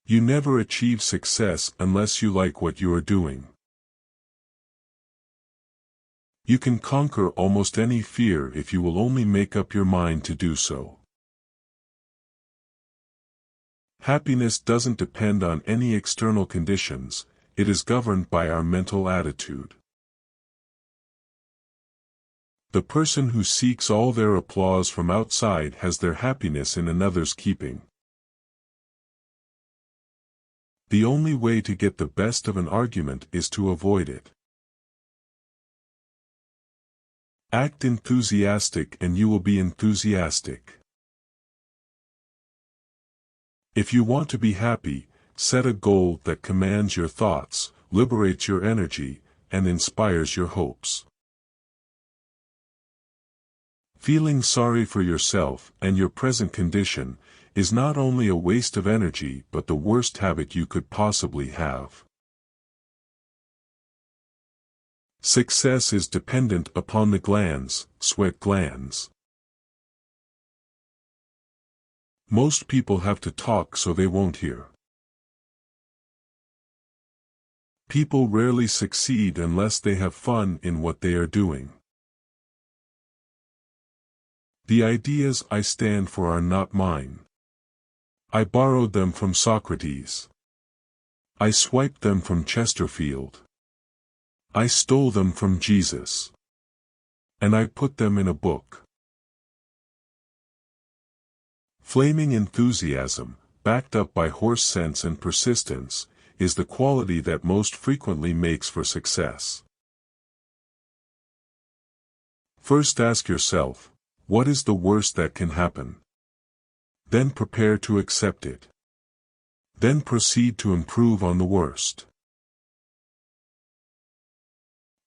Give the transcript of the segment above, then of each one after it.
You never achieve success unless you like what you are doing. You can conquer almost any fear if you will only make up your mind to do so. Happiness doesn't depend on any external conditions, it is governed by our mental attitude. The person who seeks all their applause from outside has their happiness in another's keeping. The only way to get the best of an argument is to avoid it. Act enthusiastic and you will be enthusiastic. If you want to be happy, set a goal that commands your thoughts, liberates your energy, and inspires your hopes. Feeling sorry for yourself and your present condition is not only a waste of energy but the worst habit you could possibly have. Success is dependent upon the glands, sweat glands. Most people have to talk so they won't hear. People rarely succeed unless they have fun in what they are doing. The ideas I stand for are not mine. I borrowed them from Socrates. I swiped them from Chesterfield. I stole them from Jesus. And I put them in a book. Flaming enthusiasm, backed up by horse sense and persistence, is the quality that most frequently makes for success. First ask yourself, what is the worst that can happen? Then prepare to accept it. Then proceed to improve on the worst.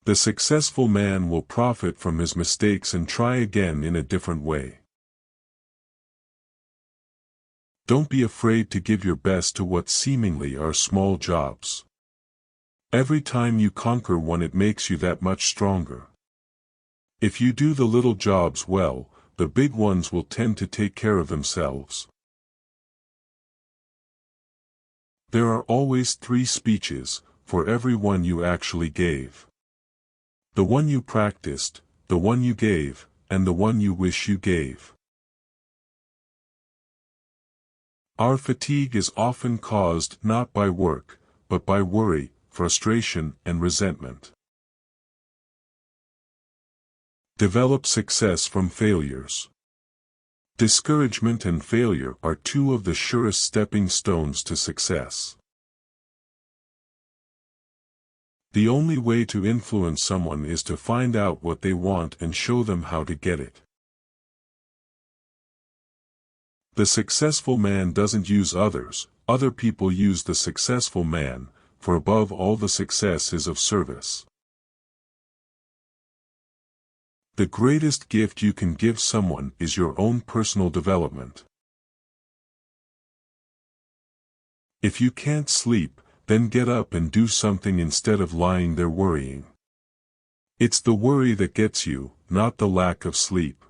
The successful man will profit from his mistakes and try again in a different way. Don't be afraid to give your best to what seemingly are small jobs. Every time you conquer one, it makes you that much stronger. If you do the little jobs well, the big ones will tend to take care of themselves. There are always 3 speeches, for every one you actually gave. The one you practiced, the one you gave, and the one you wish you gave. Our fatigue is often caused not by work, but by worry, frustration, and resentment. Develop success from failures. Discouragement and failure are 2 of the surest stepping stones to success. The only way to influence someone is to find out what they want and show them how to get it. The successful man doesn't use others, other people use the successful man, for above all the success is of service. The greatest gift you can give someone is your own personal development. If you can't sleep, then get up and do something instead of lying there worrying. It's the worry that gets you, not the lack of sleep.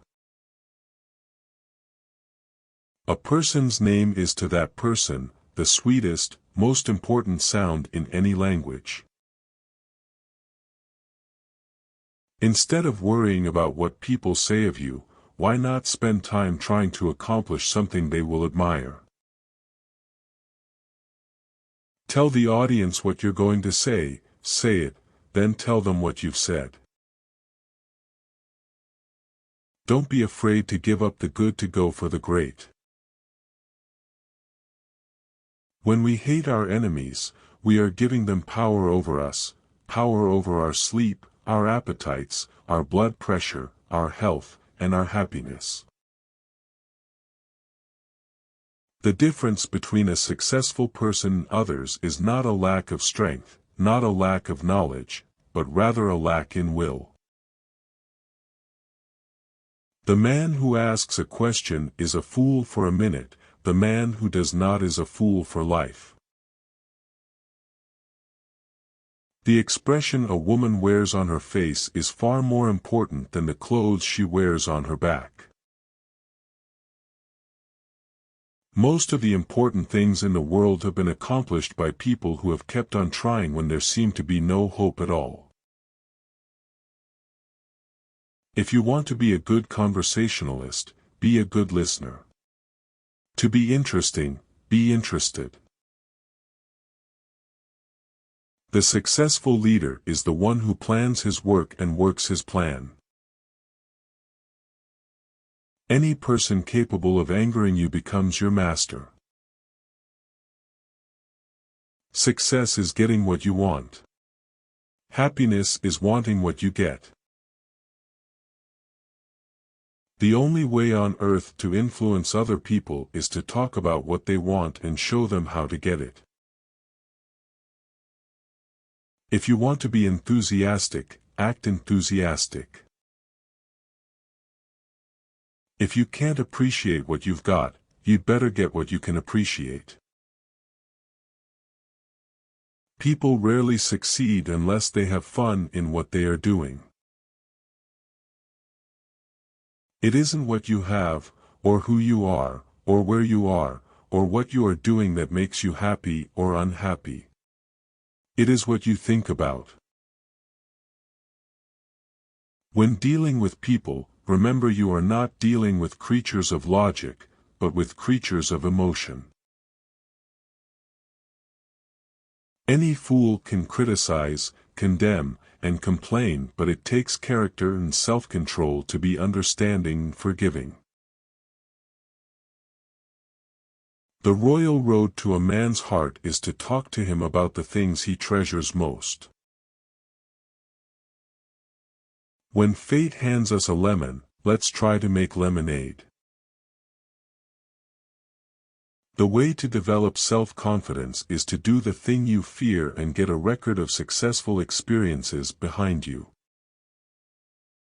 A person's name is to that person the sweetest, most important sound in any language. Instead of worrying about what people say of you, why not spend time trying to accomplish something they will admire? Tell the audience what you're going to say it, then tell them what you've said. Don't be afraid to give up the good to go for the great. When we hate our enemies, we are giving them power over us, power over our sleep, our appetites, our blood pressure, our health, and our happiness. The difference between a successful person and others is not a lack of strength, not a lack of knowledge, but rather a lack in will. The man who asks a question is a fool for a minute, the man who does not is a fool for life. The expression a woman wears on her face is far more important than the clothes she wears on her back. Most of the important things in the world have been accomplished by people who have kept on trying when there seemed to be no hope at all. If you want to be a good conversationalist, be a good listener. To be interesting, be interested. The successful leader is the one who plans his work and works his plan. Any person capable of angering you becomes your master. Success is getting what you want. Happiness is wanting what you get. The only way on earth to influence other people is to talk about what they want and show them how to get it. If you want to be enthusiastic, act enthusiastic. If you can't appreciate what you've got, you'd better get what you can appreciate. People rarely succeed unless they have fun in what they are doing. It isn't what you have, or who you are, or where you are, or what you are doing that makes you happy or unhappy. It is what you think about. When dealing with people, remember you are not dealing with creatures of logic, but with creatures of emotion. Any fool can criticize, condemn, and complain, but it takes character and self-control to be understanding and forgiving. The royal road to a man's heart is to talk to him about the things he treasures most. When fate hands us a lemon, let's try to make lemonade. The way to develop self-confidence is to do the thing you fear and get a record of successful experiences behind you.